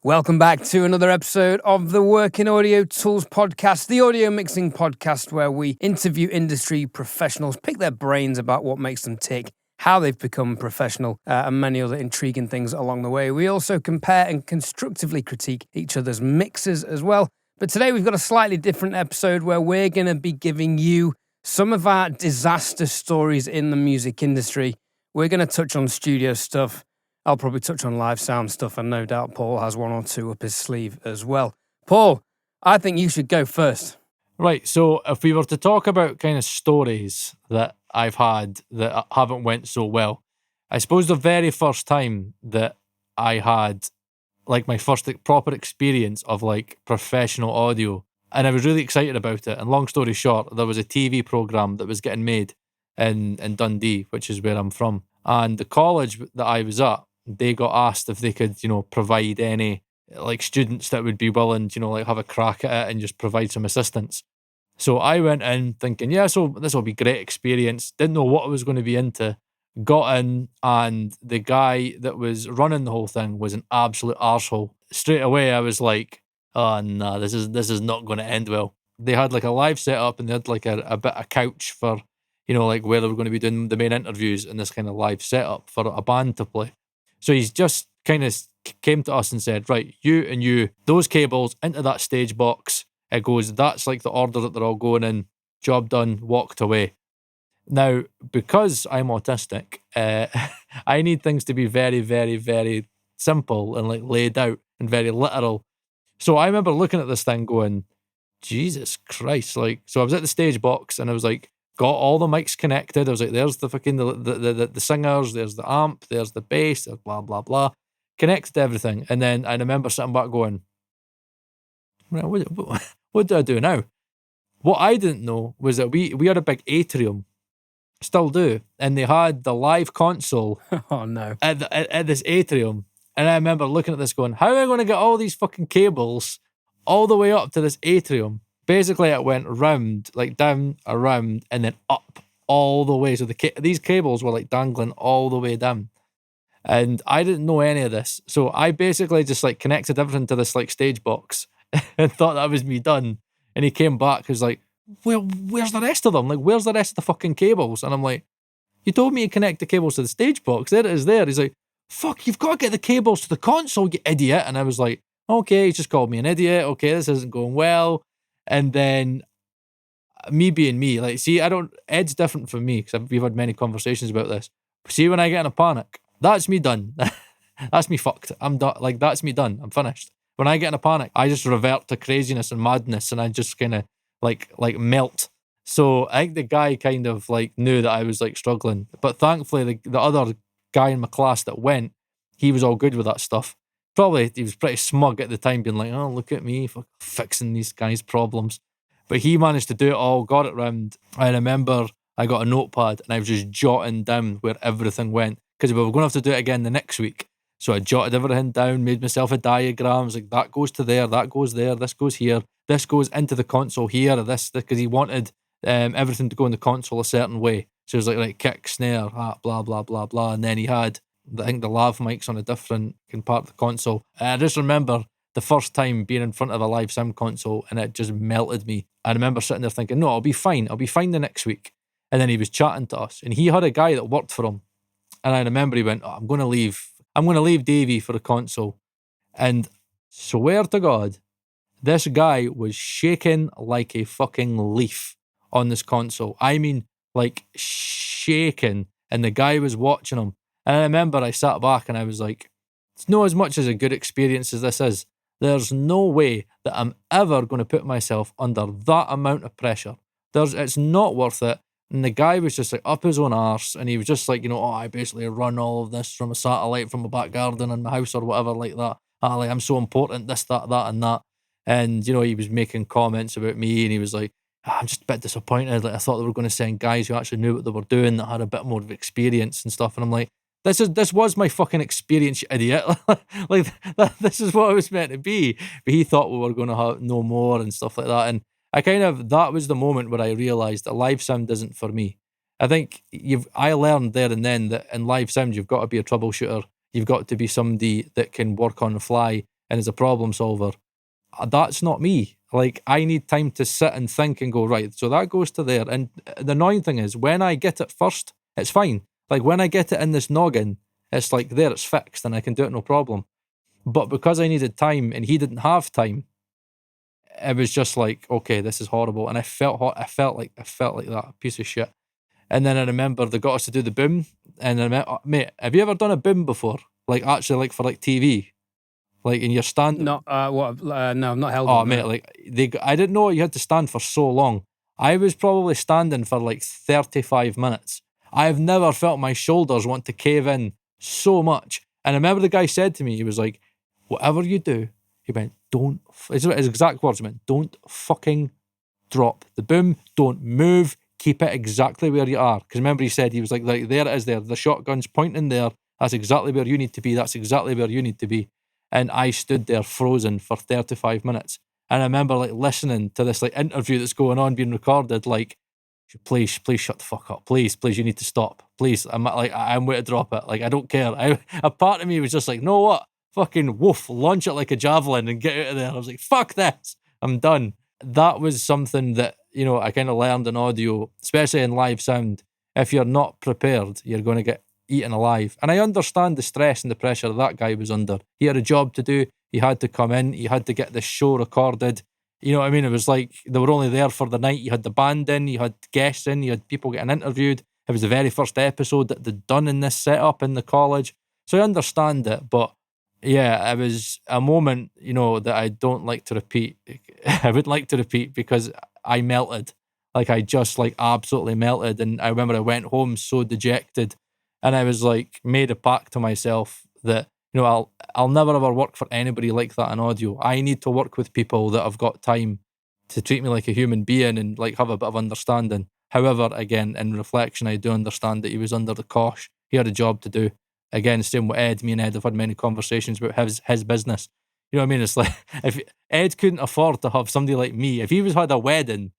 Welcome back to another episode of the Working Audio Tools podcast, the audio mixing podcast where we interview industry professionals, pick their brains about what makes them tick, how they've become professional, and many other intriguing things along the way. We also compare and constructively critique each other's mixes as well. But today we've got a slightly different episode where we're going to be giving you some of our disaster stories in the music industry. We're going to touch on studio stuff. I'll probably touch on live sound stuff, and no doubt Paul has one or two up his sleeve as well. Paul, I think you should go first. Right, so if we were to talk about kind of stories that I've had that haven't went so well, I suppose the very first time that I had like my first proper experience of like professional audio, and I was really excited about it. And long story short, there was a TV program that was getting made in Dundee, which is where I'm from. And the college that I was at, they got asked if they could, provide any like students that would be willing to, like have a crack at it and just provide some assistance. So I went in thinking, yeah, so this will be great experience. Didn't know what I was going to be into. Got in, and the guy that was running the whole thing was an absolute arsehole. Straight away, I was like, oh, no, this is not going to end well. They had like a live setup, and they had like a bit of couch for, like where they were going to be doing the main interviews in this kind of live setup for a band to play. So he's just kind of came to us and said, right, you and you, those cables into that stage box. It goes, that's like the order that they're all going in. Job done, walked away. Now, because I'm autistic, I need things to be very, very, very simple and like laid out and very literal. So I remember looking at this thing going, Jesus Christ. Like, so I was at the stage box and I was like, got all the mics connected. I was like, there's the fucking the singers, there's the amp, there's the bass, there's blah blah blah. Connected everything, and then I remember sitting back going, well, what do I do now? What I didn't know was that we had a big atrium, still do, and they had the live console. Oh no! At this atrium, and I remember looking at this going, how am I going to get all these fucking cables all the way up to this atrium? Basically, it went round, like down, around, and then up all the way. So these cables were like dangling all the way down. And I didn't know any of this. So I basically just like connected everything to this like stage box and thought that was me done. And he came back, he was like, well, where's the rest of them? Like, where's the rest of the fucking cables? And I'm like, you told me to connect the cables to the stage box. There it is there. He's like, fuck, you've got to get the cables to the console, you idiot. And I was like, okay, he just called me an idiot. Okay, this isn't going well. And then me being me, like, see, Ed's different from me because we've had many conversations about this. See, when I get in a panic, that's me done. That's me fucked. I'm done. Like, that's me done. I'm finished. When I get in a panic, I just revert to craziness and madness, and I just kind of like melt. So I think the guy kind of like knew that I was like struggling, but thankfully the other guy in my class that went, he was all good with that stuff. Probably he was pretty smug at the time, being like, oh, look at me fixing these guys' problems. But he managed to do it all, got it round. I remember I got a notepad and I was just jotting down where everything went, because we were going to have to do it again the next week. So I jotted everything down, made myself a diagram. I was like, that goes to there, that goes there, this goes here, this goes into the console here, this, because he wanted everything to go in the console a certain way. So it was like kick, snare, blah, blah, blah, blah. And then he had, I think, the lav mics on a different part of the console. And I just remember the first time being in front of a live sim console, and it just melted me. I remember sitting there thinking, no, I'll be fine the next week. And then he was chatting to us, and he had a guy that worked for him. And I remember he went, I'm going to leave Davey for the console. And swear to God, this guy was shaking like a fucking leaf on this console. I mean, like shaking. And the guy was watching him. And I remember I sat back and I was like, it's not as much as a good experience as this is. There's no way that I'm ever going to put myself under that amount of pressure. It's not worth it. And the guy was just like up his own arse, and he was just like, I basically run all of this from a satellite from my back garden in my house or whatever like that. Like, I'm so important, this, that, and that. And, he was making comments about me, and he was like, I'm just a bit disappointed. Like, I thought they were going to send guys who actually knew what they were doing, that had a bit more of experience and stuff. And I'm like, this was my fucking experience, you idiot. Like, this is what I was meant to be. But he thought we were going to know more and stuff like that. And that was the moment where I realised that live sound isn't for me. I think I learned there and then that in live sound, you've got to be a troubleshooter. You've got to be somebody that can work on the fly and is a problem solver. That's not me. Like, I need time to sit and think and go, right, so that goes to there. And the annoying thing is, when I get it first, it's fine. Like, when I get it in this noggin, it's like, there, it's fixed and I can do it no problem. But because I needed time and he didn't have time, it was just like, okay, this is horrible. And I felt I felt like that piece of shit. And then I remember they got us to do the boom. And I meant, mate, have you ever done a boom before? Like, actually, like, for like TV? Like, in your stand? Not no, I've not held. Oh, one, mate, no. like, I didn't know you had to stand for so long. I was probably standing for like 35 minutes. I have never felt my shoulders want to cave in so much. And I remember the guy said to me, he was like, whatever you do, he went, his exact words went, don't fucking drop the boom, don't move, keep it exactly where you are. Because remember, he said, he was like, there it is there, the shotgun's pointing there, that's exactly where you need to be, that's exactly where you need to be. And I stood there frozen for 35 minutes. And I remember like listening to this like interview that's going on, being recorded, like, please shut the fuck up. Please, you need to stop. Please, I'm way to drop it. Like, I don't care. A part of me was just like, know what? Fucking woof, launch it like a javelin and get out of there. I was like, fuck this. I'm done. That was something that, you know, I kind of learned in audio, especially in live sound. If you're not prepared, you're going to get eaten alive. And I understand the stress and the pressure that guy was under. He had a job to do. He had to come in. He had to get this show recorded. You know what I mean? It was like they were only there for the night. You had the band in, you had guests in, you had people getting interviewed. It was the very first episode that they'd done in this setup in the college. So I understand it, but yeah, it was a moment, you know, that I don't like to repeat. I would like to repeat because I melted. Like, I just like absolutely melted. And I remember I went home so dejected, and I was like, made a pact to myself that, you know, I'll never ever work for anybody like that in audio. I need to work with people that have got time to treat me like a human being and like have a bit of understanding. However, again, in reflection, I do understand that he was under the cosh. He had a job to do. Again, same with Ed. Me and Ed have had many conversations about his business. You know what I mean? It's like, if Ed couldn't afford to have somebody like me, if he had a wedding,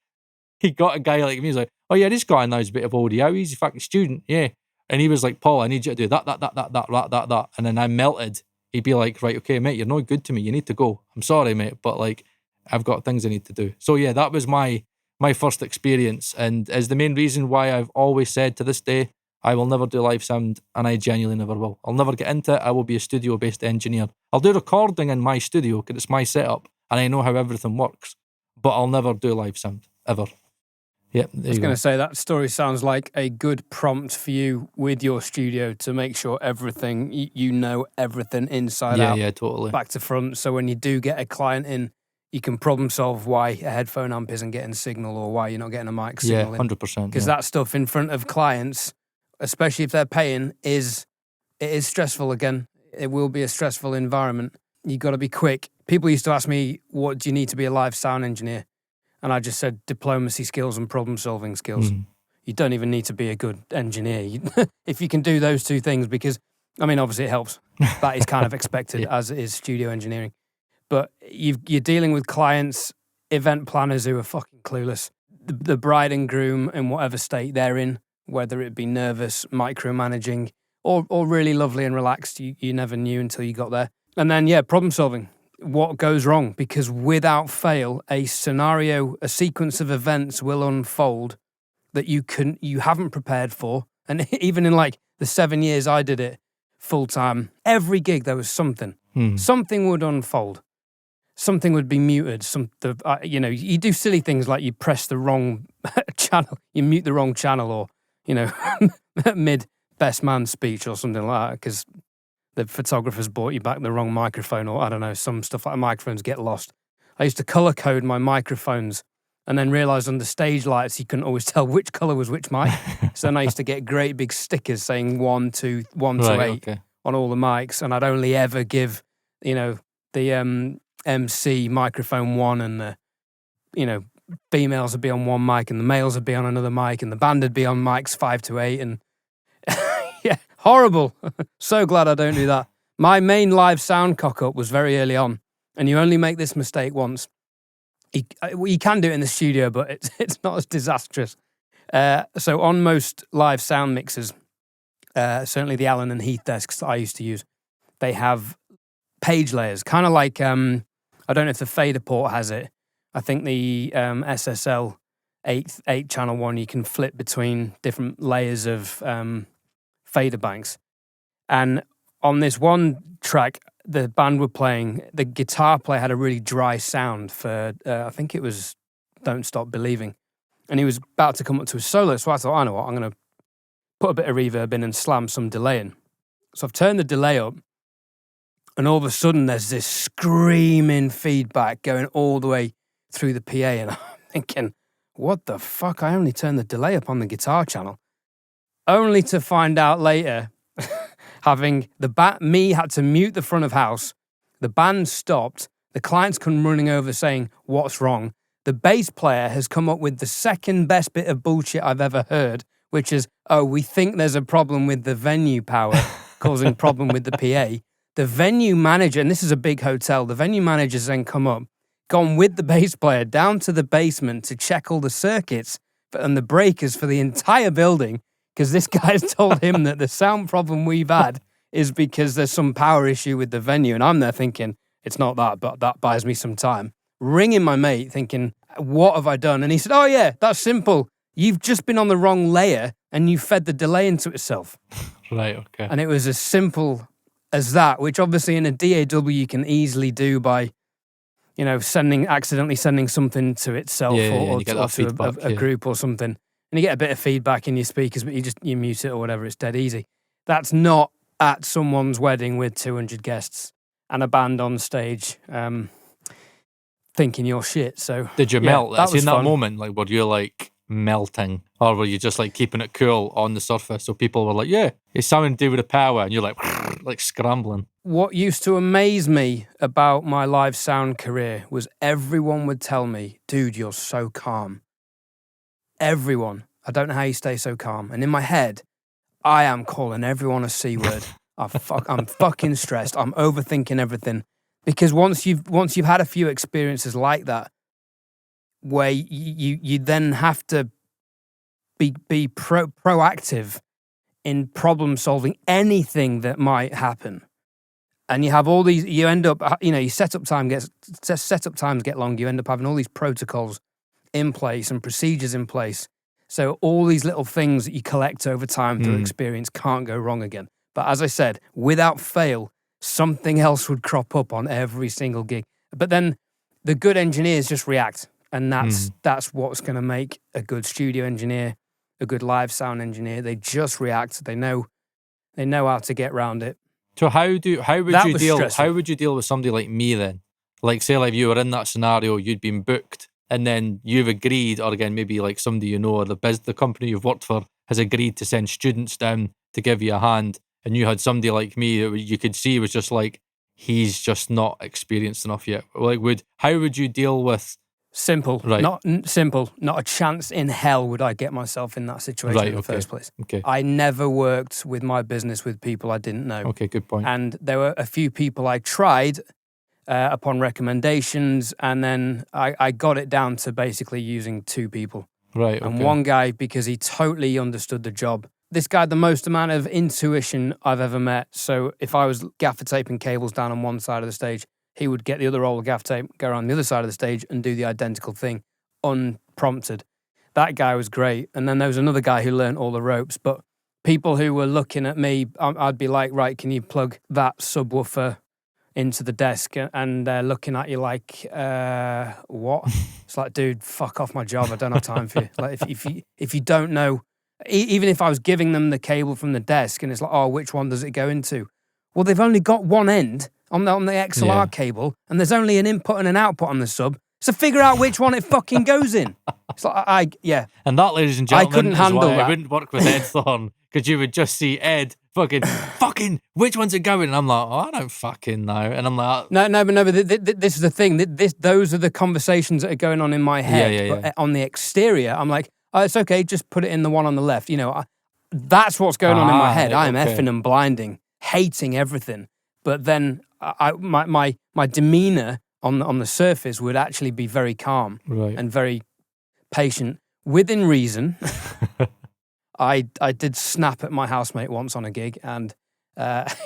he got a guy like me. He's like, oh yeah, this guy knows a bit of audio. He's a fucking student, yeah. And he was like, Paul, I need you to do that. And then I melted. He'd be like, right, okay, mate, you're no good to me. You need to go. I'm sorry, mate, but like, I've got things I need to do. So yeah, that was my first experience, and is the main reason why I've always said to this day, I will never do live sound, and I genuinely never will. I'll never get into it. I will be a studio-based engineer. I'll do recording in my studio because it's my setup, and I know how everything works, but I'll never do live sound, ever. Yep, there I was you going go. to say that story sounds like a good prompt for you with your studio to make sure everything, you know everything inside out, Yeah, totally. back to front. So when you do get a client in, you can problem solve why a headphone amp isn't getting signal or why you're not getting a mic signal in. 100%. Because that stuff in front of clients, especially if they're paying, it is stressful again. It will be a stressful environment. You got to be quick. People used to ask me, what do you need to be a live sound engineer? And I just said diplomacy skills and problem-solving skills. You don't even need to be a good engineer. If you can do those two things, because, I mean, obviously it helps. That is kind of expected, as is studio engineering. But you're dealing with clients, event planners who are fucking clueless. The bride and groom in whatever state they're in, whether it be nervous, micromanaging, or really lovely and relaxed, you never knew until you got there. And then, problem-solving. What goes wrong? Because without fail, a sequence of events will unfold that you haven't prepared for. And even in like the 7 years I did it full time, every gig there was something. Something would unfold. Something would be muted. You do silly things like you press the wrong channel, you mute the wrong channel, or mid best man speech or something like that because the photographer's bought you back the wrong microphone, or I don't know, some stuff like microphones get lost. I used to color code my microphones and then realized under stage lights you couldn't always tell which color was which mic. So then I used to get great big stickers saying 1 to 8 on all the mics, and I'd only ever give, the MC microphone 1, and the, females would be on one mic and the males would be on another mic, and the band would be on mics 5 to 8, and yeah, horrible. So glad I don't do that. My main live sound cock-up was very early on, and you only make this mistake once. You can do it in the studio, but it's not as disastrous. So on most live sound mixers, certainly the Allen and Heath desks that I used to use, they have page layers, kind of like, I don't know if the fader port has it. I think the SSL 8 channel one, you can flip between different layers of fader banks. And on this one track, the band were playing, the guitar player had a really dry sound for, I think it was Don't Stop Believing. And he was about to come up to a solo, so I thought, I know what, I'm going to put a bit of reverb in and slam some delay in. So I've turned the delay up, and all of a sudden there's this screaming feedback going all the way through the PA, and I'm thinking, what the fuck? I only turned the delay up on the guitar channel. Only to find out later, having me had to mute the front of house, the band stopped, the clients come running over saying, what's wrong? The bass player has come up with the second best bit of bullshit I've ever heard, which is, oh, we think there's a problem with the venue power causing problem with the PA. The venue manager, and this is a big hotel, the venue manager's then come up, gone with the bass player down to the basement to check all the circuits and the breakers for the entire building, because this guy's told him that the sound problem we've had is because there's some power issue with the venue. And I'm there thinking, it's not that, but that buys me some time. Ringing my mate thinking, what have I done? And he said, oh yeah, that's simple. You've just been on the wrong layer and you fed the delay into itself. Right, okay. And it was as simple as that, which obviously in a DAW you can easily do by, you know, accidentally sending something to itself or to a group or something. And you get a bit of feedback in your speakers, but you mute it or whatever. It's dead easy. That's not at someone's wedding with 200 guests and a band on stage thinking you're shit. So did you melt? That was in fun. That moment, like, were you like melting, or were you just like keeping it cool on the surface? So people were like, "Yeah, it's something to do with the power," and you're like scrambling. What used to amaze me about my live sound career was everyone would tell me, "Dude, you're so calm." Everyone. I don't know how you stay so calm. And in my head, I am calling everyone a C word. I'm fucking stressed. I'm overthinking everything. Because once you've had a few experiences like that, where you then have to be proactive in problem solving anything that might happen, and you have all these, you end up, you know, your setup times get long. You end up having all these protocols in place and procedures in place. So all these little things that you collect over time through experience can't go wrong again. But as I said, without fail, something else would crop up on every single gig. But then the good engineers just react. And that's what's going to make a good studio engineer, a good live sound engineer. They just react. They know how to get around it. So how would you deal with somebody like me then? Like, say like you were in that scenario, you'd been booked, and then you've agreed, or again maybe like somebody you know, or the company you've worked for has agreed to send students down to give you a hand, and you had somebody like me that you could see was just like, he's just not experienced enough yet. Like, how would you deal with? Simple. Right. Not simple. Not a chance in hell would I get myself in that situation in the first place. Okay. I never worked with my business with people I didn't know. Okay, good point. And there were a few people I tried upon recommendations, and then I got it down to basically using 2 people. Right, okay. And one guy, because he totally understood the job. This guy had the most amount of intuition I've ever met. So if I was gaffer taping cables down on one side of the stage, he would get the other roll of gaff tape, go around the other side of the stage and do the identical thing, unprompted. That guy was great. And then there was another guy who learned all the ropes. But people who were looking at me, I'd be like, right, can you plug that subwoofer into the desk? And they're looking at you like, what? It's like, dude, fuck off my job. I don't have time for you. Like, if you don't know, even if I was giving them the cable from the desk and it's like, oh, which one does it go into? Well, they've only got one end on the XLR cable, and there's only an input and an output on the sub. So figure out which one it fucking goes in. It's like, And that, ladies and gentlemen, I couldn't handle that. I wouldn't work with Ed Thorne, because you would just see Ed fucking, which one's it going? And I'm like, oh, I don't fucking know. And I'm like, no, but this is the thing. Those are the conversations that are going on in my head. Yeah. But on the exterior, I'm like, oh, it's okay, just put it in the one on the left. You know, that's what's going on in my head. I'm effing and blinding, hating everything. But then my demeanor on the surface would actually be very calm and very patient, within reason. I did snap at my housemate once on a gig, and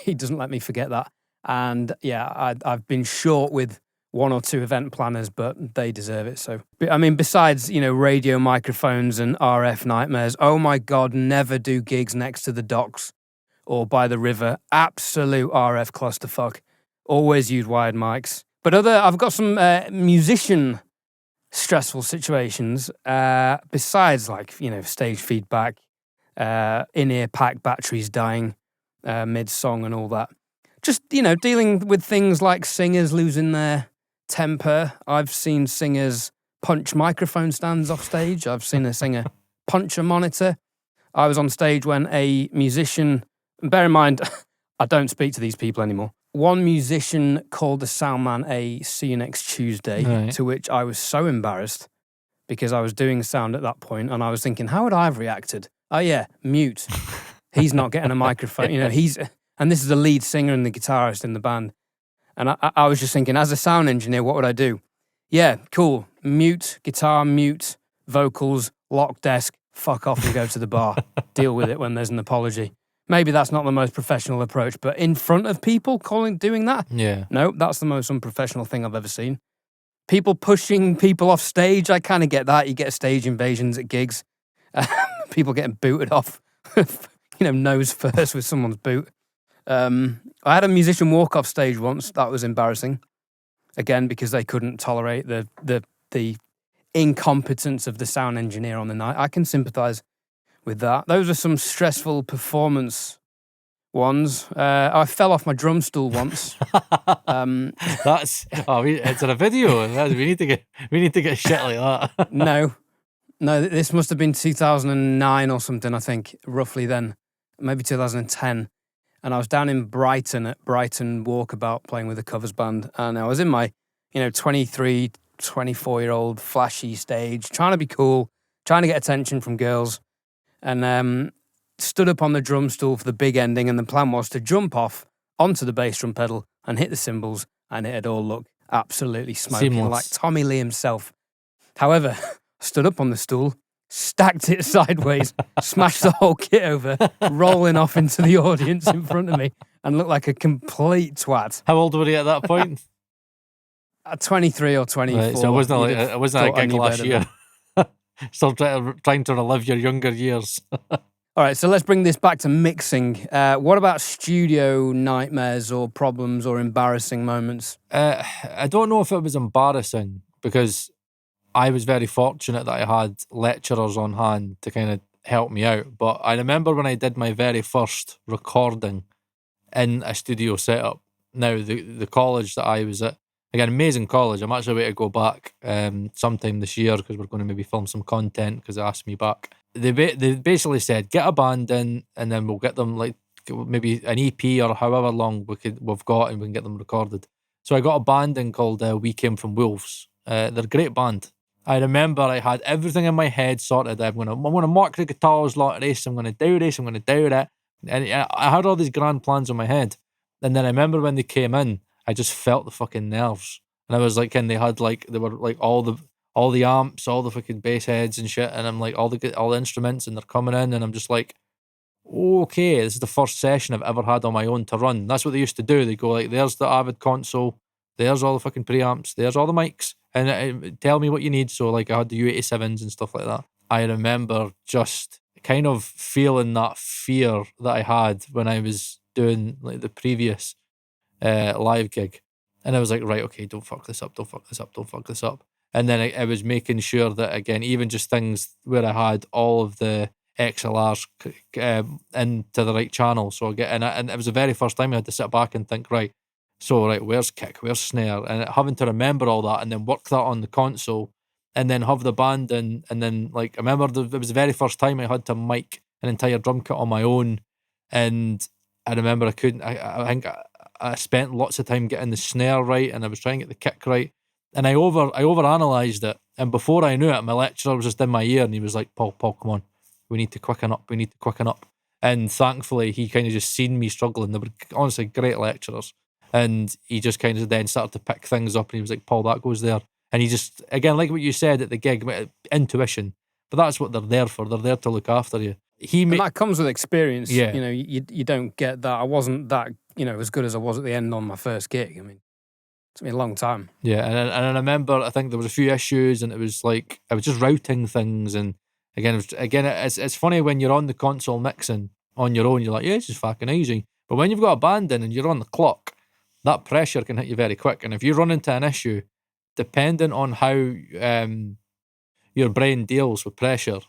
he doesn't let me forget that. And yeah, I've been short with one or two event planners, but they deserve it. So, I mean, besides, radio microphones and RF nightmares, oh my God, never do gigs next to the docks or by the river. Absolute RF clusterfuck. Always use wired mics. But I've got some musician stressful situations besides stage feedback, in-ear pack batteries dying mid-song and all that. Just, dealing with things like singers losing their temper. I've seen singers punch microphone stands off stage. I've seen a singer punch a monitor. I was on stage when a musician, bear in mind, I don't speak to these people anymore. One musician called the sound man a "see you next Tuesday," Right. to which I was so embarrassed because I was doing sound at that point and I was thinking, how would I have reacted? Oh yeah, mute. He's not getting a microphone. And this is the lead singer and the guitarist in the band. And I was just thinking, as a sound engineer, what would I do? Yeah, cool. Mute, guitar, mute, vocals, lock desk, fuck off and go to the bar. Deal with it when there's an apology. Maybe that's not the most professional approach, but in front of people doing that? Yeah. No, that's the most unprofessional thing I've ever seen. People pushing people off stage, I kind of get that. You get stage invasions at gigs. People getting booted off, nose first with someone's boot. I had a musician walk off stage once. That was embarrassing. Again, because they couldn't tolerate the incompetence of the sound engineer on the night. I can sympathise with that. Those are some stressful performance ones. I fell off my drum stool once. It's in a video. We need to get shit like that. No, this must have been 2009 or something, I think, roughly then. Maybe 2010. And I was down in Brighton at Brighton Walkabout playing with a covers band. And I was in my, 23, 24-year-old flashy stage, trying to be cool, trying to get attention from girls. And stood up on the drum stool for the big ending. And the plan was to jump off onto the bass drum pedal and hit the cymbals. And it'd all look absolutely smoking, Seamless. like Tommy Lee himself. However, stood up on the stool, stacked it sideways, smashed the whole kit over, rolling off into the audience in front of me, and looked like a complete twat. How old were you at that point? At 23 or 24. Right, so it wasn't a gig last year. Still trying to relive your younger years. All right, so let's bring this back to mixing. What about studio nightmares or problems or embarrassing moments? I don't know if it was embarrassing because I was very fortunate that I had lecturers on hand to kind of help me out. But I remember when I did my very first recording in a studio setup. Now, the college that I was at, again, amazing college. I'm actually waiting to go back sometime this year because we're going to maybe film some content because they asked me back. They basically said, get a band in and then we'll get them like maybe an EP or however long we've got and we can get them recorded. So I got a band in called We Came From Wolves. They're a great band. I remember I had everything in my head sorted. I'm gonna mark the guitars like this. I'm gonna do this. I'm gonna do that. And I had all these grand plans in my head. And then I remember when they came in, I just felt the fucking nerves. And I was like, and they were like all the amps, all the fucking bass heads and shit. And I'm like all the instruments, and they're coming in, and I'm just like, okay, this is the first session I've ever had on my own to run. That's what they used to do. They go like, there's the Avid console, there's all the fucking preamps, there's all the mics. And tell me what you need. So like I had the U87s and stuff like that. I remember just kind of feeling that fear that I had when I was doing like the previous live gig. And I was like, right, okay, don't fuck this up, don't fuck this up, don't fuck this up. And then I was making sure that, again, even just things where I had all of the XLRs into the right channel. So and it was the very first time I had to sit back and think, right, where's kick, where's snare, and having to remember all that and then work that on the console and then have the band in, and then like I remember it was the very first time I had to mic an entire drum kit on my own, and I remember I couldn't. I think I spent lots of time getting the snare right, and I was trying to get the kick right, and I overanalyzed it, and before I knew it, my lecturer was just in my ear, and he was like, Paul, come on, we need to quicken up, and thankfully he kind of just seen me struggling. They were honestly great lecturers. And he just kind of then started to pick things up, and he was like, Paul, that goes there. And he just, again, like what you said at the gig, intuition. But that's what they're there for. They're there to look after you. And that comes with experience. Yeah. You don't get that. I wasn't that as good as I was at the end on my first gig. I mean, it took me a long time. Yeah, and I remember, I think there was a few issues, and it was like I was just routing things, and again, it's funny when you're on the console mixing on your own, you're like, yeah, this is fucking easy. But when you've got a band in and you're on the clock, that pressure can hit you very quick, and if you run into an issue, depending on how your brain deals with pressure,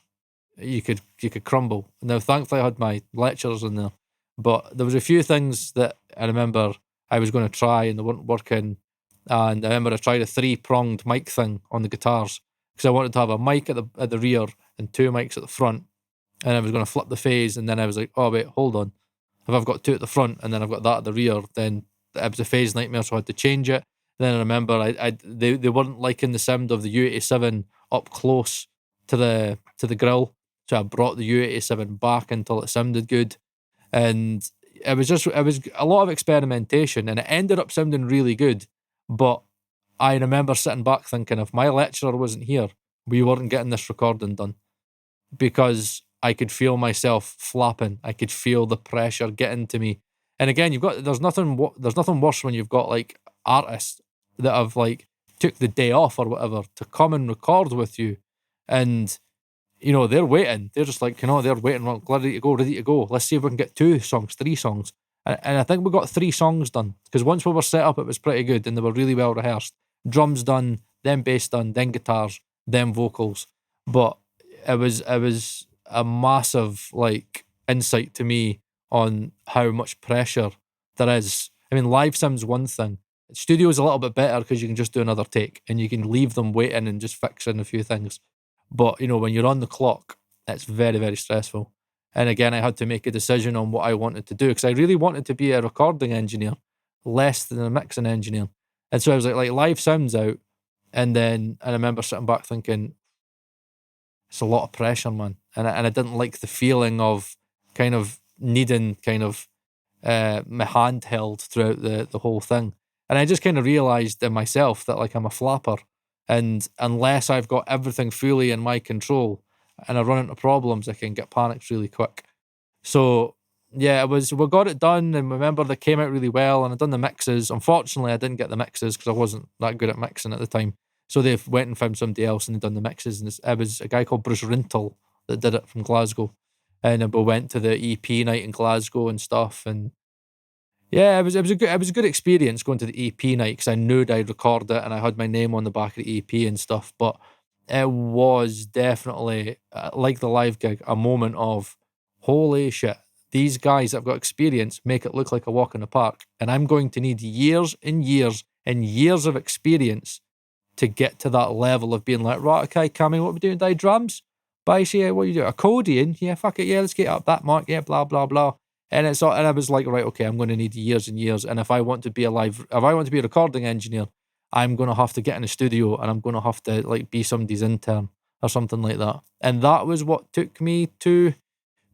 you could crumble. Now, thankfully, I had my lectures in there, but there was a few things that I remember I was going to try and they weren't working. And I remember I tried a 3-pronged mic thing on the guitars because I wanted to have a mic at the rear and 2 mics at the front, and I was going to flip the phase. And then I was like, oh wait, hold on. If I've got 2 at the front and then I've got that at the rear, then it was a phase nightmare, so I had to change it. Then I remember they weren't liking the sound of the U87 up close to the grill, so I brought the U87 back until it sounded good, and it was a lot of experimentation, and it ended up sounding really good. But I remember sitting back thinking, if my lecturer wasn't here, we weren't getting this recording done, because I could feel myself flapping. I could feel the pressure getting to me. And again, there's nothing worse when you've got like artists that have like took the day off or whatever to come and record with you, and they're waiting. They're just like, they're waiting. Well, ready to go. Let's see if we can get 2 songs, 3 songs. And I think we got 3 songs done, because once we were set up, it was pretty good and they were really well rehearsed. Drums done, then bass done, then guitars, then vocals. But it was a massive like insight to me on how much pressure there is. I mean, live sounds one thing. Studio is a little bit better because you can just do another take and you can leave them waiting and just fix in a few things. But, when you're on the clock, it's very, very stressful. And again, I had to make a decision on what I wanted to do, because I really wanted to be a recording engineer, less than a mixing engineer. And so I was like live sounds out. And then I remember sitting back thinking, it's a lot of pressure, man. And I didn't like the feeling of kind of needing my hand held throughout the whole thing. And I just kind of realised in myself that like I'm a flapper, and unless I've got everything fully in my control and I run into problems, I can get panicked really quick. So yeah, we got it done, and remember they came out really well, and I done the mixes. Unfortunately, I didn't get the mixes because I wasn't that good at mixing at the time. So they went and found somebody else and they done the mixes, and it was a guy called Bruce Rintel that did it from Glasgow. And we went to the EP night in Glasgow and stuff, and yeah, it was a good experience going to the EP night, because I knew I'd record it and I had my name on the back of the EP and stuff. But it was definitely like the live gig, a moment of holy shit. These guys that have got experience make it look like a walk in the park, and I'm going to need years and years and years of experience to get to that level of being like, right, okay, Cammy, what are we doing today? Drums? Bass, yeah, what are you doing? Accordion? Yeah, fuck it, yeah, let's get up that mark, yeah, blah, blah, blah. And I was like, right, okay, I'm going to need years and years. And if I want to be a recording engineer, I'm going to have to get in a studio, and I'm going to have to like be somebody's intern or something like that. And that was what took me to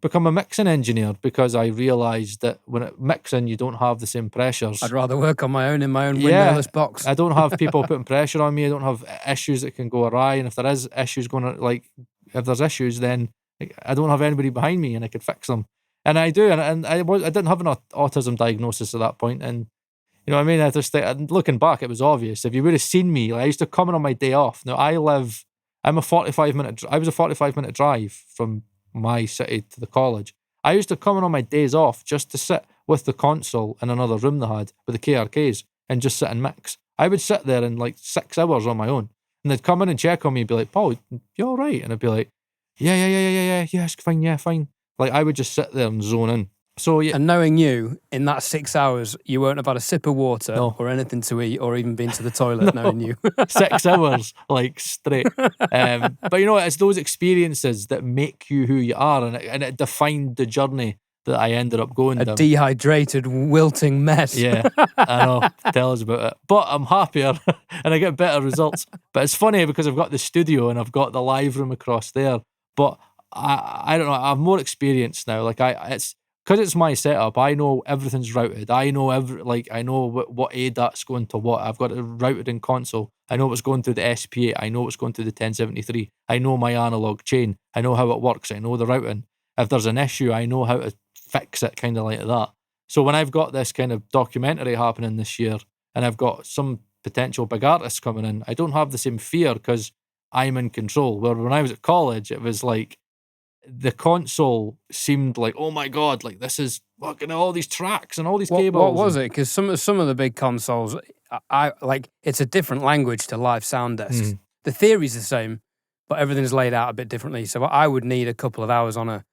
become a mixing engineer, because I realised that when mixing, you don't have the same pressures. I'd rather work on my own in my own windowless box. I don't have people putting pressure on me. I don't have issues that can go awry. And if there is issues if there's issues, then I don't have anybody behind me and I could fix them. And I do. And I didn't have an autism diagnosis at that point. And you know what I mean? I just think, looking back, it was obvious. If you would have seen me, I used to come in on my day off. Now I was a 45-minute drive from my city to the college. I used to come in on my days off just to sit with the console in another room they had with the KRKs and just sit and mix. I would sit there in like 6 hours on my own, and they'd come in and check on me and be like, Paul, you all right? And I'd be like, yeah, it's fine, yeah, fine. Like I would just sit there and zone in. So yeah. And knowing you, in that 6 hours, you won't have had a sip of water or anything to eat or even been to the toilet, knowing you. 6 hours, like straight. But you know, it's those experiences that make you who you are, and it defined the journey that I ended up going down. A dehydrated, wilting mess. Yeah, I know. Tell us about it. But I'm happier and I get better results. But it's funny because I've got the studio and I've got the live room across there. But I don't know. I have more experience now. Like it's because it's my setup. I know everything's routed. I know I know what ADAT's going to what. I've got it routed in console. I know what's going through the SP8. I know what's going through the 1073. I know my analog chain. I know how it works. I know the routing. If there's an issue, I know how to fix it, kind of like that. So when I've got this kind of documentary happening this year and I've got some potential big artists coming in, I don't have the same fear because I'm in control. Where when I was at college, it was like the console seemed like, oh my God, like this is fucking all these tracks and all these cables. What was it? Because some of the big consoles, I like, it's a different language to live sound desks. The theory's the same, but everything's laid out a bit differently. So I would need a couple of hours on a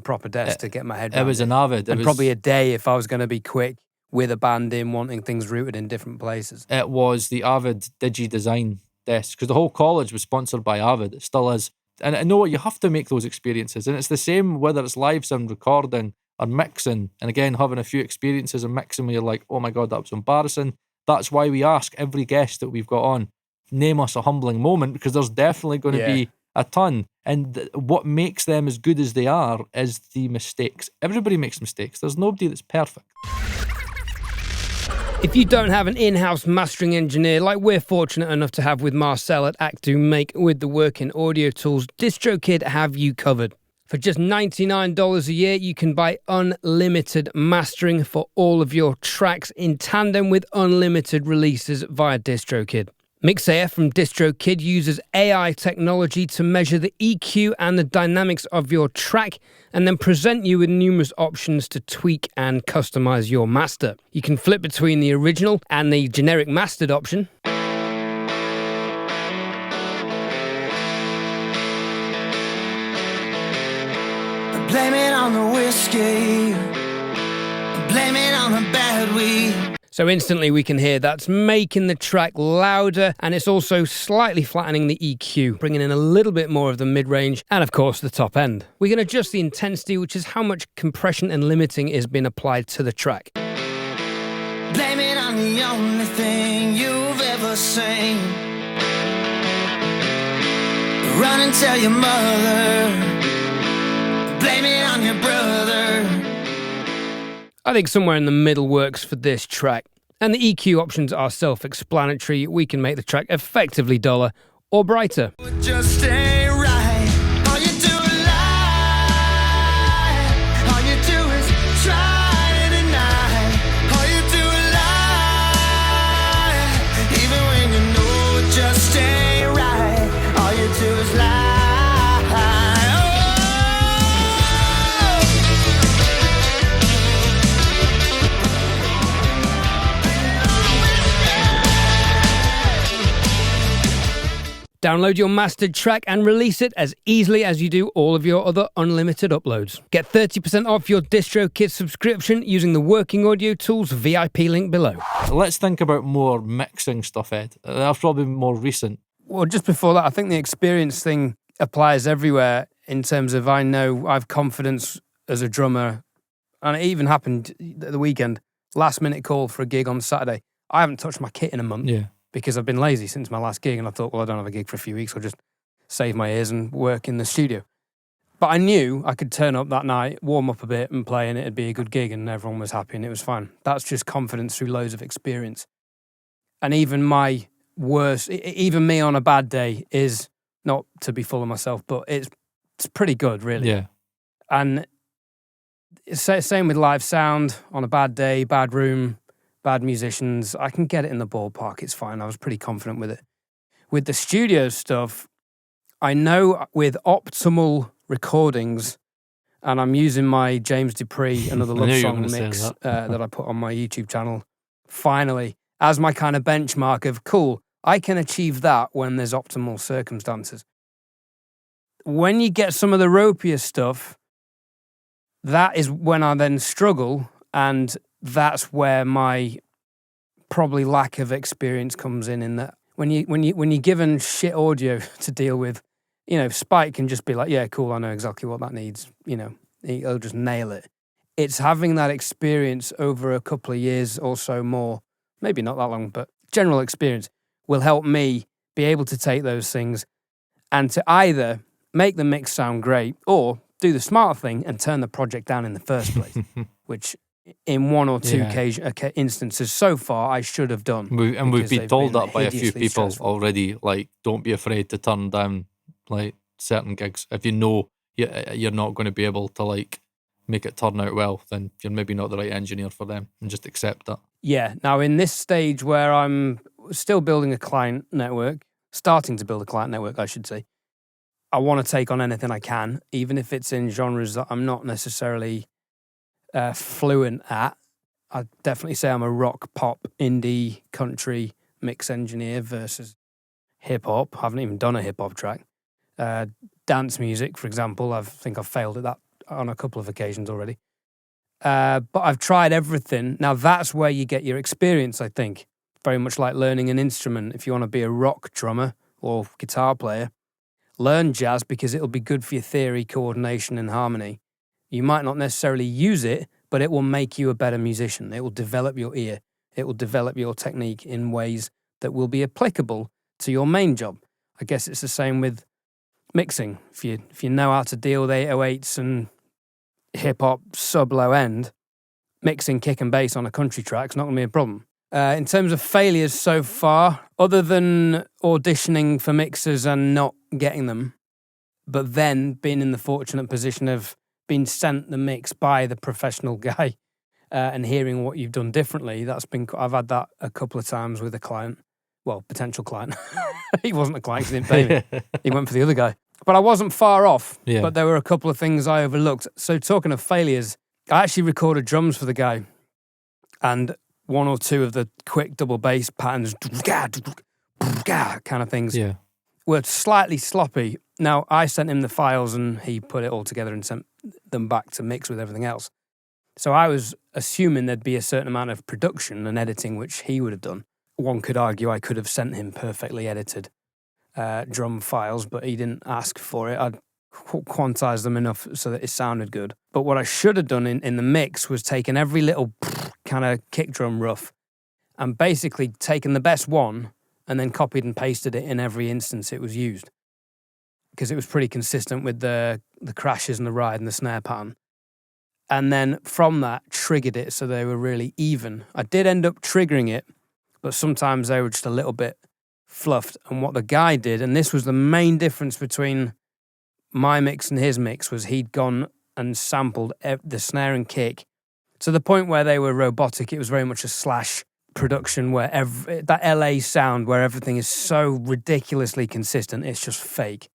proper desk to get my head around it. Was an Avid. And probably a day if I was going to be quick with a band in, wanting things rooted in different places. It was the Avid Digi-Design desk, because the whole college was sponsored by Avid. It still is. And I know what, you have to make those experiences. And it's the same whether it's live sound recording or mixing. And again, having a few experiences and mixing where you're like, oh my God, that was embarrassing. That's why we ask every guest that we've got on, name us a humbling moment, because there's definitely going to be a ton. And what makes them as good as they are is the mistakes. Everybody makes mistakes. There's nobody that's perfect. If you don't have an in-house mastering engineer like we're fortunate enough to have with Marcel at Actu Make with the Working Audio Tools, DistroKid have you covered. For just $99 a year, you can buy unlimited mastering for all of your tracks in tandem with unlimited releases via DistroKid. Mixair from DistroKid uses AI technology to measure the EQ and the dynamics of your track and then present you with numerous options to tweak and customize your master. You can flip between the original and the generic mastered option. Blame it on the whiskey. Blame it on the bad weed. So instantly we can hear that's making the track louder, and it's also slightly flattening the EQ, bringing in a little bit more of the mid-range and of course the top end. We can adjust the intensity, which is how much compression and limiting is being applied to the track. Blame it on the only thing you've ever seen. Run and tell your mother. Blame it on your brother. I think somewhere in the middle works for this track. And the EQ options are self-explanatory. We can make the track effectively duller or brighter. Just ain't right. All you do is lie. All you do is try to deny. All you do is lie. Even when you know it just ain't right. All you do is lie. Download your mastered track and release it as easily as you do all of your other unlimited uploads. Get 30% off your DistroKid subscription using the Working Audio Tools VIP link below. Let's think about more mixing stuff, Ed. That's probably more recent. Well, just before that, I think the experience thing applies everywhere in terms of I know I have confidence as a drummer, and it even happened at the weekend, last minute call for a gig on Saturday. I haven't touched my kit in a month. Yeah. Because I've been lazy since my last gig, and I thought, well, I don't have a gig for a few weeks, I'll just save my ears and work in the studio. But I knew I could turn up that night, warm up a bit and play, and it'd be a good gig, and everyone was happy, and it was fine. That's just confidence through loads of experience. And even my worst, even me on a bad day is, not to be full of myself, but it's pretty good, really. Yeah. And same with live sound. On a bad day, bad room, bad musicians, I can get it in the ballpark. It's fine. I was pretty confident with it. With the studio stuff, I know with optimal recordings, and I'm using my James Dupree, Another Love Song mix that I put on my YouTube channel, finally, as my kind of benchmark of, cool, I can achieve that when there's optimal circumstances. When you get some of the ropier stuff, that is when I then struggle, and that's where my probably lack of experience comes in that when you're given shit audio to deal with, you know, Spike can just be like, yeah, cool, I know exactly what that needs, you know, he'll just nail it. It's having that experience over a couple of years or so more, maybe not that long, but general experience will help me be able to take those things and to either make the mix sound great or do the smart thing and turn the project down in the first place, which in one or two instances so far I should have done. We've been told that by a few people stressful already, like, don't be afraid to turn down like certain gigs if you know you're not going to be able to like make it turn out well, then you're maybe not the right engineer for them, and just accept that. Yeah. Now, in this stage where I'm still building a client network, starting to build a client network, I should say, I want to take on anything I can, even if it's in genres that I'm not necessarily fluent at. I'd definitely say I'm a rock, pop, indie, country mix engineer versus hip hop. I haven't even done a hip hop track. Dance music, for example, I think I've failed at that on a couple of occasions already. But I've tried everything. Now that's where you get your experience, I think. Very much like learning an instrument. If you want to be a rock drummer or guitar player, learn jazz because it'll be good for your theory, coordination, and harmony. You might not necessarily use it, but it will make you a better musician. It will develop your ear. It will develop your technique in ways that will be applicable to your main job. I guess it's the same with mixing. If you know how to deal with 808s and hip-hop sub-low end, mixing kick and bass on a country track's not going to be a problem. In terms of failures so far, other than auditioning for mixers and not getting them, but then being in the fortunate position of being sent the mix by the professional guy and hearing what you've done differently, I've had that a couple of times with a client. Well, potential client. He wasn't a client because he didn't pay me. He went for the other guy. But I wasn't far off, Yeah. but there were a couple of things I overlooked. So talking of failures, I actually recorded drums for the guy, and one or two of the quick double bass patterns, kind of things, Yeah. were slightly sloppy. Now, I sent him the files and he put it all together and sent them back to mix with everything else. So I was assuming there'd be a certain amount of production and editing, which he would have done. One could argue I could have sent him perfectly edited drum files, but he didn't ask for it. I'd quantized them enough so that it sounded good. But what I should have done in the mix was taken every little kind of kick drum rough and basically taken the best one and then copied and pasted it in every instance it was used, because it was pretty consistent with the crashes and the ride and the snare pattern. And then from that, triggered it so they were really even. I did end up triggering it, but sometimes they were just a little bit fluffed. And what the guy did, and this was the main difference between my mix and his mix, was he'd gone and sampled the snare and kick to the point where they were robotic. It was very much a Slash production where that LA sound where everything is so ridiculously consistent, it's just fake.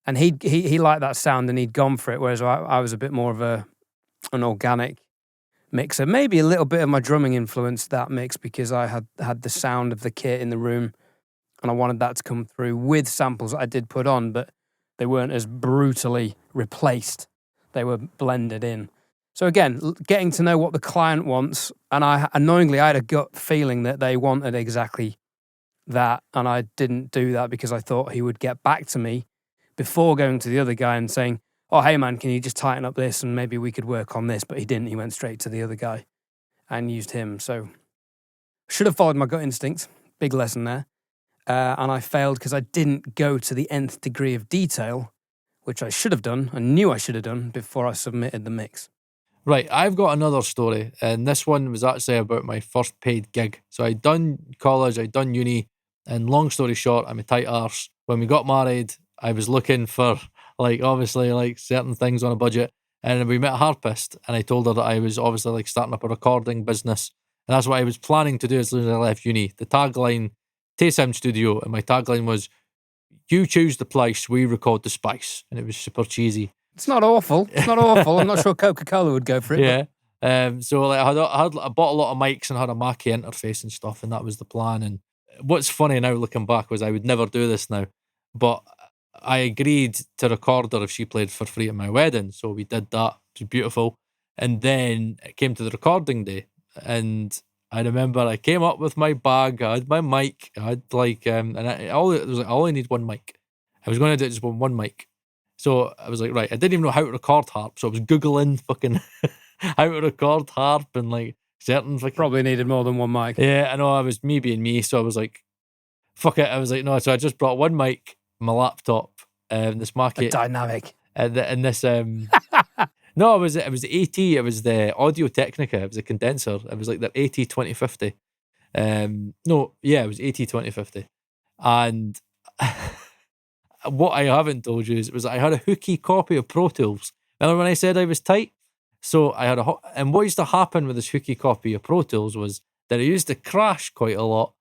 And he liked that sound and he'd gone for it, whereas I was a bit more of an organic mixer. Maybe a little bit of my drumming influenced that mix because I had the sound of the kit in the room and I wanted that to come through with samples that I did put on, but they weren't as brutally replaced. They were blended in. So again, getting to know what the client wants, and annoyingly I had a gut feeling that they wanted exactly that, and I didn't do that because I thought he would get back to me before going to the other guy and saying, oh, hey man, can you just tighten up this and maybe we could work on this? But he didn't. He went straight to the other guy and used him. So should have followed my gut instinct. Big lesson there. And I failed because I didn't go to the nth degree of detail, which I should have done and knew I should have done before I submitted the mix. Right, I've got another story, and this one was actually about my first paid gig. So I'd done college, I'd done uni, and long story short, I'm a tight arse. When we got married, I was looking for, obviously, certain things on a budget, and we met a harpist, and I told her that I was obviously, starting up a recording business, and that's what I was planning to do as soon as I left uni. The tagline, Tay Sound Studio, and my tagline was, you choose the place, we record the spice, and it was super cheesy. It's not awful. It's not awful. I'm not sure Coca-Cola would go for it. Yeah. So I bought a lot of mics and had a Mackie interface and stuff, and that was the plan. And what's funny now looking back was I would never do this now, but I agreed to record her if she played for free at my wedding. So we did that. It was beautiful. And then it came to the recording day, and I remember I came up with my bag. I had my mic. I had I only need one mic. I was going to do it just one mic. So I was like, right, I didn't even know how to record harp. So I was Googling fucking how to record harp and certain fucking... Probably needed more than one mic. Yeah, I know, I was me being me. So I was like, fuck it. I was like, no. So I just brought one mic, my laptop, this Mackie. A dynamic. And this... No, it was the AT. It was the Audio Technica. It was a condenser. It was like their AT 2050. It was AT 2050. And... what I haven't told you is I had a hooky copy of Pro Tools. Remember when I said I was tight? So I had and what used to happen with this hooky copy of Pro Tools was that it used to crash quite a lot.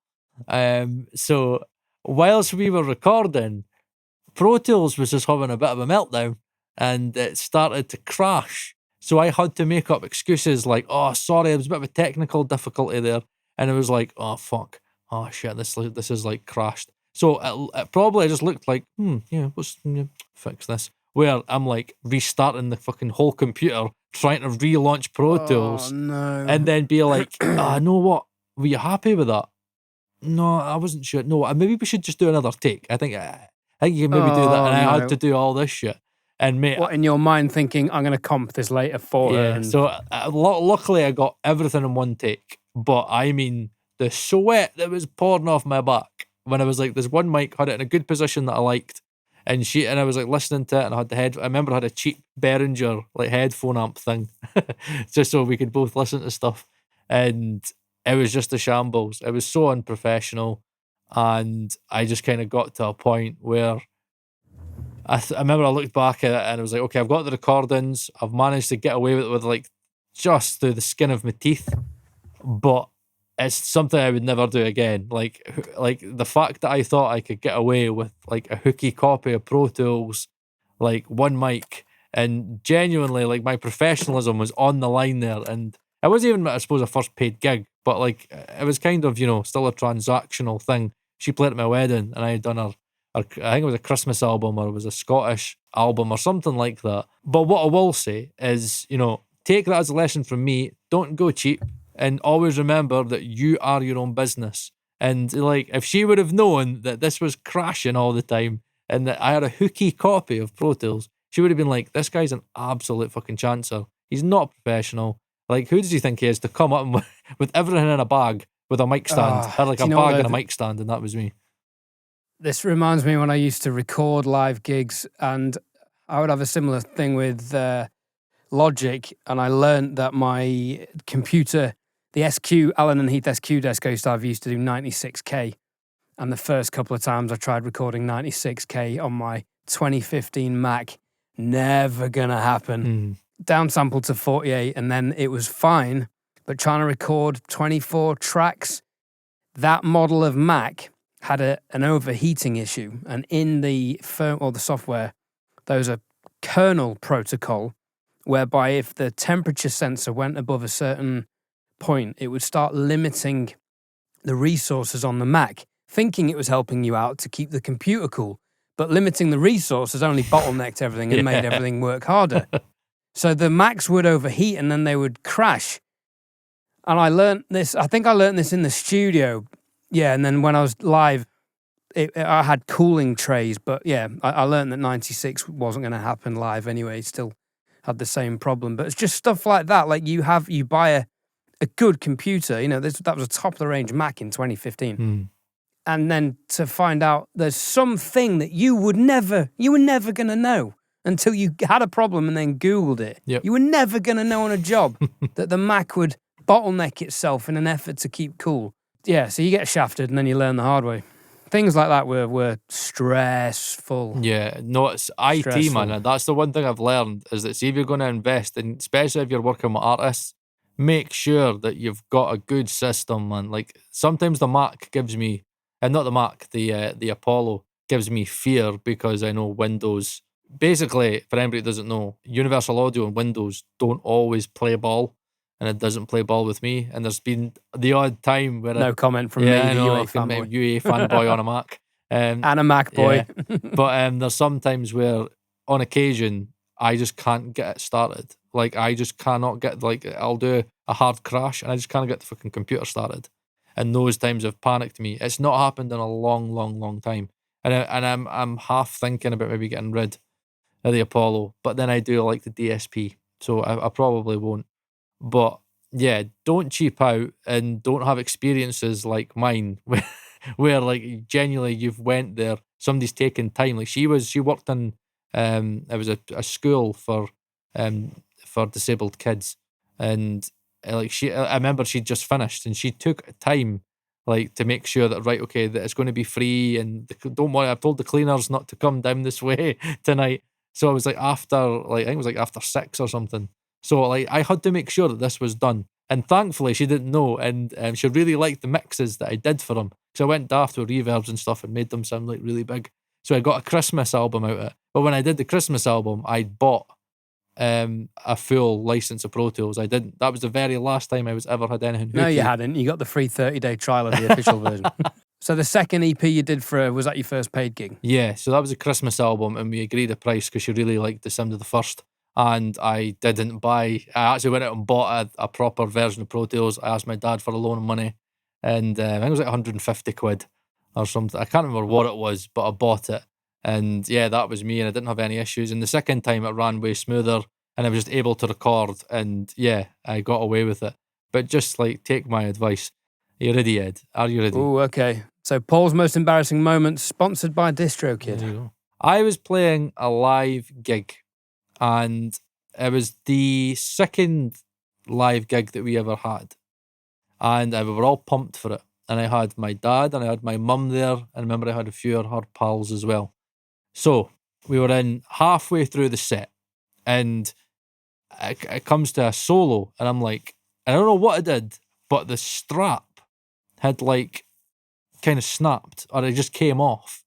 So whilst we were recording, Pro Tools was just having a bit of a meltdown and it started to crash. So I had to make up excuses like, oh, sorry, there was a bit of a technical difficulty there. And it was like, oh, fuck. Oh, shit, this is like crashed. So it probably just looked like, let's fix this. Where I'm like restarting the fucking whole computer, trying to relaunch Pro Tools. Oh, no. And then be like, know what? Were you happy with that? No, I wasn't sure. No, maybe we should just do another take. I think you can maybe do that. And I had to do all this shit. And mate, what in your mind thinking, I'm going to comp this later for her? And... So luckily I got everything in one take. But I mean, the sweat that was pouring off my back when I was like, this one mic had it in a good position that I liked. And I was like listening to it and I remember I had a cheap Behringer like headphone amp thing just so we could both listen to stuff. And it was just a shambles. It was so unprofessional. And I just kind of got to a point where I remember I looked back at it and I was like, okay, I've got the recordings. I've managed to get away with like just through the skin of my teeth. But it's something I would never do again. Like the fact that I thought I could get away with like a hooky copy of Pro Tools, like one mic, and genuinely like my professionalism was on the line there. And it wasn't even, I suppose, a first paid gig, but like it was kind of, still a transactional thing. She played at my wedding and I had done I think it was a Christmas album or it was a Scottish album or something like that. But what I will say is, take that as a lesson from me. Don't go cheap. And always remember that you are your own business. And like, if she would have known that this was crashing all the time and that I had a hooky copy of Pro Tools, she would have been like, this guy's an absolute fucking chancer. He's not professional. Like, who does he think he is to come up with everything in a bag with a mic stand? I had like a bag and a mic stand, and that was me. This reminds me when I used to record live gigs, and I would have a similar thing with Logic, and I learned that my computer, the SQ, Allen and Heath SQ desk I used to do 96K. And the first couple of times I tried recording 96K on my 2015 Mac, never gonna happen. Downsampled to 48 and then it was fine. But trying to record 24 tracks, that model of Mac had an overheating issue. And in the firm or the software, there's a kernel protocol whereby if the temperature sensor went above a certain point, it would start limiting the resources on the Mac, thinking it was helping you out to keep the computer cool. But limiting the resources only bottlenecked everything and made everything work harder. So the Macs would overheat and then they would crash. And I learned this, I think I learned this in the studio. Yeah, and then when I was live, I had cooling trays. But yeah, I learned that 96 wasn't going to happen live anyway. Still had the same problem. But it's just stuff like that. Like you buy a good computer. That was a top-of-the-range Mac in 2015. And then to find out there's something that you were never going to know until you had a problem and then Googled it. Yep. You were never going to know on a job that the Mac would bottleneck itself in an effort to keep cool. Yeah, so you get shafted and then you learn the hard way. Things like that were stressful. Yeah, no, it's IT, man. And that's the one thing I've learned is that see if you're going to invest, and especially if you're working with artists, make sure that you've got a good system, man. Like sometimes the Mac gives me, and not the Mac, the Apollo gives me fear because I know Windows. Basically, for anybody who doesn't know, Universal Audio and Windows don't always play ball, and it doesn't play ball with me. And there's been the odd time where no comment from me, the UA fanboy. UA fanboy on a Mac. And a Mac boy. Yeah. But there's some times where, on occasion, I just can't get it started. Like, I just cannot get, like, I'll do a hard crash and I just can't get the fucking computer started. And those times have panicked me. It's not happened in a long, long, long time. And I'm half thinking about maybe getting rid of the Apollo, but then I do like the DSP, so I probably won't. But yeah, don't cheap out and don't have experiences like mine where like genuinely you've went there, somebody's taken time. Like she worked in it was a school for disabled kids, and like I remember she'd just finished and she took time like to make sure that right, okay, that it's going to be free and don't worry, I've told the cleaners not to come down this way tonight. So I was like after 6 or something. So like I had to make sure that this was done. And thankfully she didn't know, and she really liked the mixes that I did for them. So I went daft with reverbs and stuff and made them sound like really big. So I got a Christmas album out of it. But when I did the Christmas album, I bought a full license of Pro Tools. I didn't. That was the very last time I was ever had anything. No, you hooky. hadn't. You got the free 30-day trial of the official version. So the second EP you did for her, was that your first paid gig? Yeah, so that was a Christmas album, and we agreed a price because she really liked the sound of the first. And I didn't buy. I actually went out and bought a proper version of Pro Tools. I asked my dad for a loan of money, and I think it was like 150 quid or something. I can't remember what it was, but I bought it. And yeah, that was me, and I didn't have any issues. And the second time it ran way smoother, and I was just able to record, and yeah, I got away with it. But just like, take my advice. Are you ready, Ed? Are you ready? Oh, okay. So Paul's most embarrassing moments, sponsored by DistroKid. There you go. I was playing a live gig, and it was the second live gig that we ever had. And we were all pumped for it. And I had my dad and I had my mum there. And I remember I had a few of her pals as well. So we were in halfway through the set, and it comes to a solo, and I'm like, I don't know what I did, but the strap had like kind of snapped, or it just came off.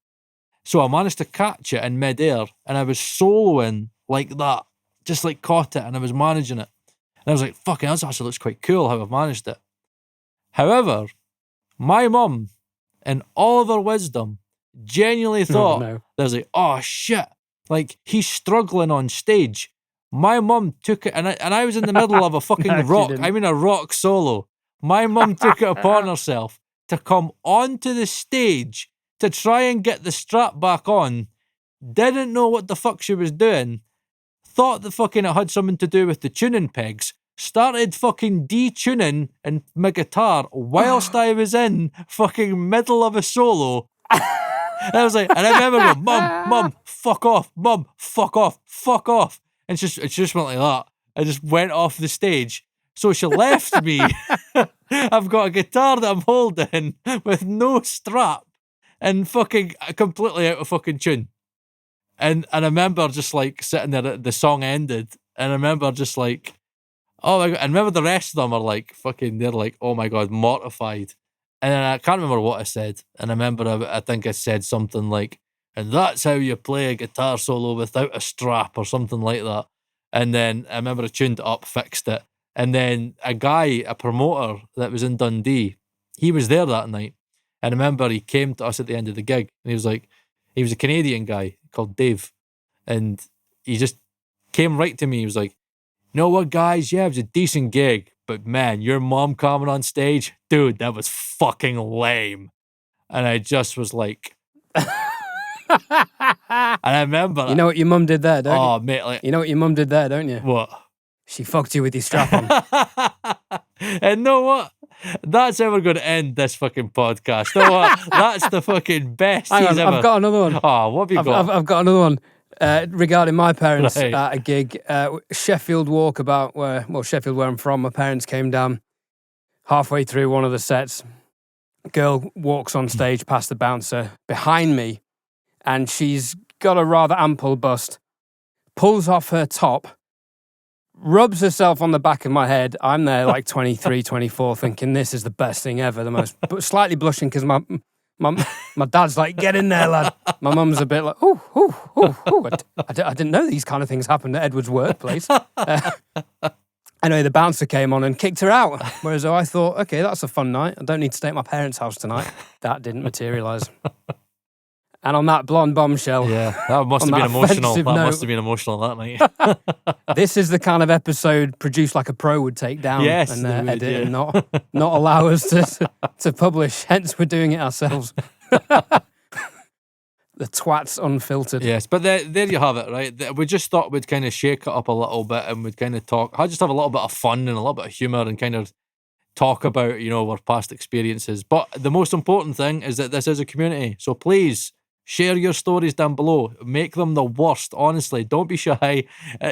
So I managed to catch it in midair, and I was soloing like that, just like caught it, and I was managing it. And I was like, fucking, that actually looks quite cool how I've managed it. However, my mum, in all of her wisdom, genuinely thought, no. there's like, oh shit, like he's struggling on stage. My mum took it, and I was in the middle of a fucking No, she rock, didn't. I mean a rock solo. My mum took it upon herself to come onto the stage to try and get the strap back on, didn't know what the fuck she was doing, thought that fucking it had something to do with the tuning pegs, started fucking detuning and my guitar whilst I was in fucking middle of a solo. And I was like, and I remember going, mum, fuck off, mum, fuck off, fuck off. And she just went like that. I just went off the stage. So she left me. I've got a guitar that I'm holding with no strap and fucking completely out of fucking tune. And I remember just like sitting there, the song ended, and I remember just like, oh my God. And remember the rest of them are like fucking, they're like, oh my God, mortified. And then I can't remember what I said. And I remember I think I said something like, and that's how you play a guitar solo without a strap or something like that. And then I remember I tuned it up, fixed it. And then a guy, a promoter that was in Dundee, he was there that night. And I remember he came to us at the end of the gig, and he was like, he was a Canadian guy called Dave. And he just came right to me. He was like, you know what, guys? Yeah, it was a decent gig, but man, your mom coming on stage, dude, that was fucking lame. And I just was like, and I remember, You know what your mum did there, don't oh mate, like you? You know what your mum did there, don't you? what? She fucked you with your strap on. And know what? That's how we're going to end this fucking podcast. Know what? That's the fucking best Hang he's on, ever. I've got another one. Oh, what have you got? I've got another one regarding my parents Right. at a gig. Sheffield Walkabout, Sheffield where I'm from. My parents came down halfway through one of the sets. A girl walks on stage past the bouncer behind me, and she's got a rather ample bust, pulls off her top, rubs herself on the back of my head. I'm there like 23, 24, thinking this is the best thing ever. But slightly blushing because my dad's like, get in there, lad. My mum's a bit like, I didn't know these kind of things happened at Edward's workplace. Anyway, the bouncer came on and kicked her out. Whereas I thought, okay, that's a fun night. I don't need to stay at my parents' house tonight. That didn't materialise. And on that blonde bombshell, Yeah, that must have On been that emotional. offensive That note. must have been emotional that night. this is the kind of episode produced like a pro would take down Yes, and they would, edit yeah. and not allow us to publish. Hence, we're doing it ourselves. The twats unfiltered. Yes, but there you have it, right? We just thought we'd kind of shake it up a little bit, and we'd kind of talk. I just have a little bit of fun and a little bit of humour, and kind of talk about, our past experiences. But the most important thing is that this is a community. So please share your stories down below. Make them the worst, honestly. Don't be shy.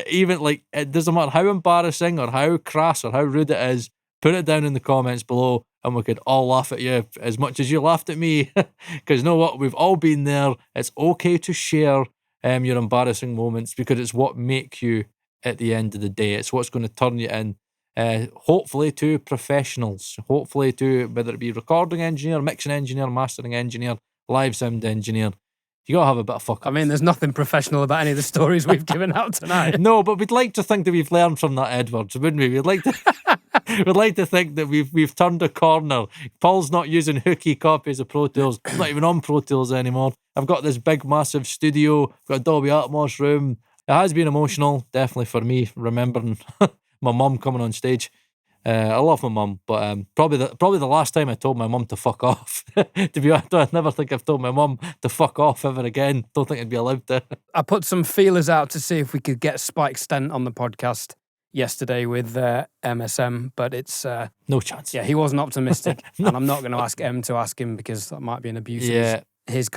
Even like, it doesn't matter how embarrassing or how crass or how rude it is. Put it down in the comments below, and we could all laugh at you as much as you laughed at me. Because you know what? We've all been there. It's okay to share your embarrassing moments, because it's what make you at the end of the day. It's what's going to turn you in, hopefully, to professionals. Hopefully to, whether it be recording engineer, mixing engineer, mastering engineer, live sound engineer. You got to have a bit of fuck. I mean, there's nothing professional about any of the stories we've given out tonight. No, but we'd like to think that we've learned from that, Edwards, wouldn't we? We'd like to think that we've turned a corner. Paul's not using hooky copies of Pro Tools. I'm not even on Pro Tools anymore. I've got this big, massive studio. I've got a Dolby Atmos room. It has been emotional, definitely for me, remembering my mum coming on stage. I love my mum, but probably the last time I told my mum to fuck off. To be honest, I never think I've told my mum to fuck off ever again. Don't think I'd be allowed to. I put some feelers out to see if we could get Spike Stent on the podcast yesterday with MSM, but it's no chance. Yeah, he wasn't optimistic, and I'm not going to ask M to ask him because that might be an abuse of his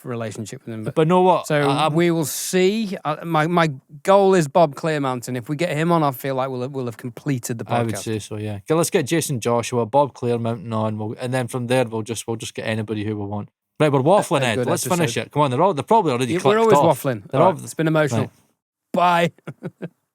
relationship with him. But know what? So we will see. My goal is Bob Clearmountain. If we get him on, I feel like we'll have completed the podcast. I would say so. Yeah. Okay, let's get Jason Joshua, Bob Clearmountain on, and then from there we'll just get anybody who we want. Right, we're waffling, Ed. Let's finish it. Come on, they're probably already clicked We're always off. waffling. It's been emotional. Right. Bye.